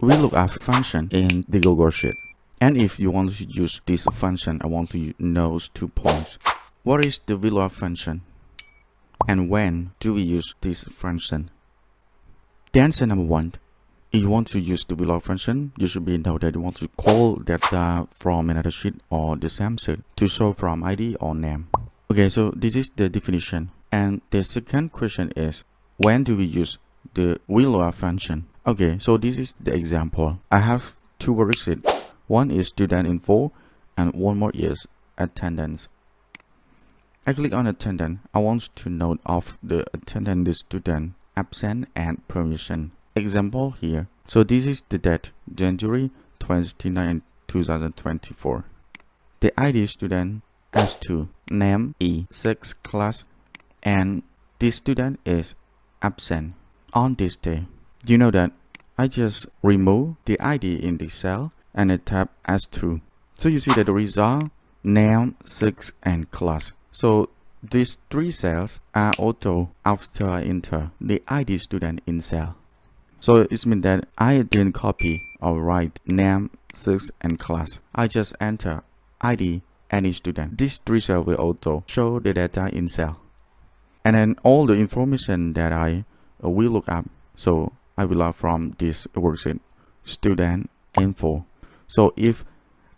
Vlookup function in the Google Sheet. And if you want to use this function, I want to know 2 points. What is the Vlookup function? And when do we use this function? The answer number 1. If you want to use the Vlookup function, you should know that you want to call data from another sheet or the same sheet to show from ID or name. Okay, so this is the definition. And the second question is, when do we use the Vlookup function? Okay, so this is the example. I have 2 worksheets. One is student info and one more is attendance. I click on attendance. I want to note of the attendance, the student, absent and permission. Example here. So this is the date, January 29, 2024. The ID student S2, name E6 class, and this student is absent on this day. You know that I just remove the ID in the cell and I tap S2. So you see that the result, name, 6 and class. So these 3 cells are auto after I enter the ID student in cell. So it means that I didn't copy or write name, 6 and class. I just enter ID any student. These 3 cells will auto show the data in cell. And then all the information that I will look up. So I will look from this worksheet, student info. So if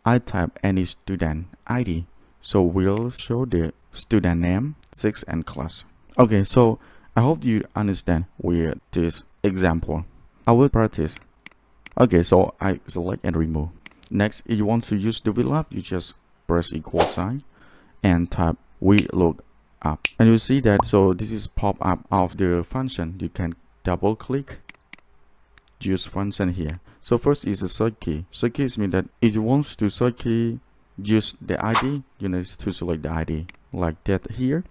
I type any student ID, so we'll show the student name, 6 and class. Okay, so I hope you understand with this example. I will practice. Okay, so I select and remove. Next, if you want to use the Vlookup, you just press equal sign and type Vlookup. And you see that, so this is pop up of the function. You can double click, use function here. So first is a search key. Search key means that if you want to search key, use the ID, you need to select the ID like that here,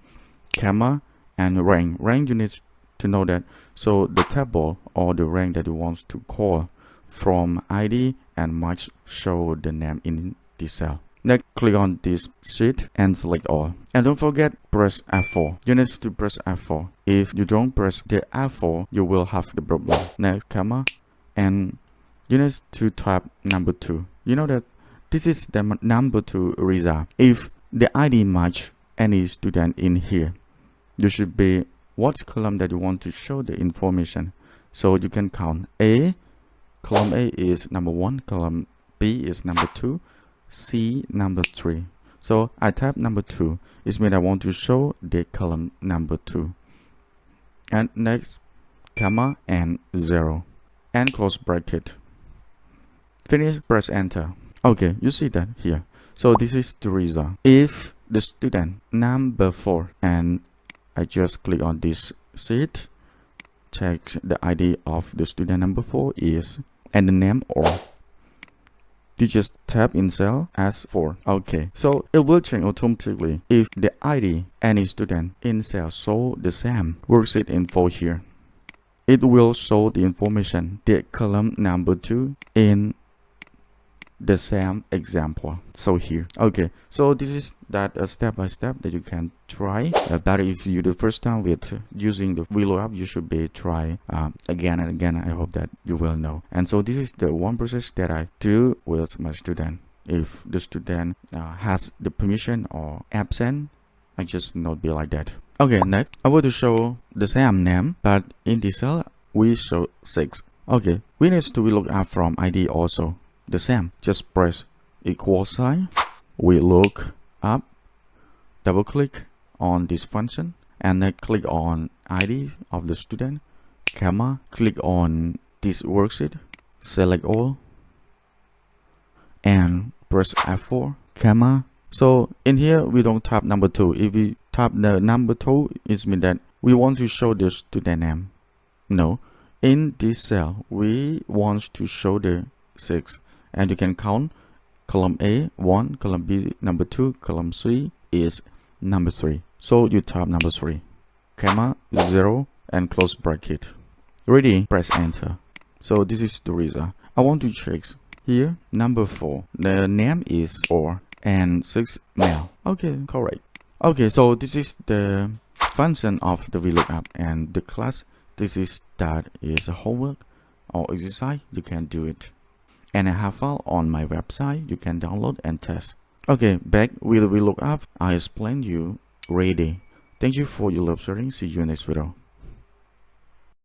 camera and rank. Rank you need to know that, so the table or the rank that you want to call from ID and must show the name in the cell. Next, click on this sheet and select all. And don't forget, press F4. You need to press F4. If you don't press the F4, you will have the problem. Next, camera, and you need to type number 2. You know that this is the number 2 result. If the ID match any student in here, you should be what column that you want to show the information. So you can count A, column A is number 1, column B is number 2, C number 3. So I type number 2. It means I want to show the column number 2. And next, comma and 0 and close bracket. Finish, press enter. Okay, you see that here. So this is the result. If the student number 4, and I just click on this sheet, check the ID of the student number 4 is, and the name or, you just tap in cell as 4. Okay, so it will change automatically if the ID any student in cell show the same worksheet info here. It will show the information, the column number 2 in the same example. So here, okay, so this is that step by step that you can try. But if you the first time with using the Vlookup, you should be try again and again. I hope that you will know. And so this is the one process that I do with my student. If the student has the permission or absent, I just not be like that. Okay, next I want to show the same name, but in this cell we show 6. Okay, we need to look up from ID also. The same, just press equal sign, we look up, double click on this function, and then click on ID of the student, comma, click on this worksheet, select all, and press F4, comma. So in here we don't type number 2. If we type the number 2, it means that we want to show the student name. No, in this cell we want to show the 6. And you can count column A 1, column B number 2, column C is number 3. So you type number 3, comma 0 and close bracket. Ready? Press enter. So this is the result. I want to check here number 4. The name is 4 and 6 male. Okay, correct. Okay, so this is the function of the Vlookup and the class. This is that is a homework. or exercise, you can do it. And I have file on my website, you can download and test. Okay, back with VLOOKUP, I explained you ready. Thank you for your love sharing. See you next video.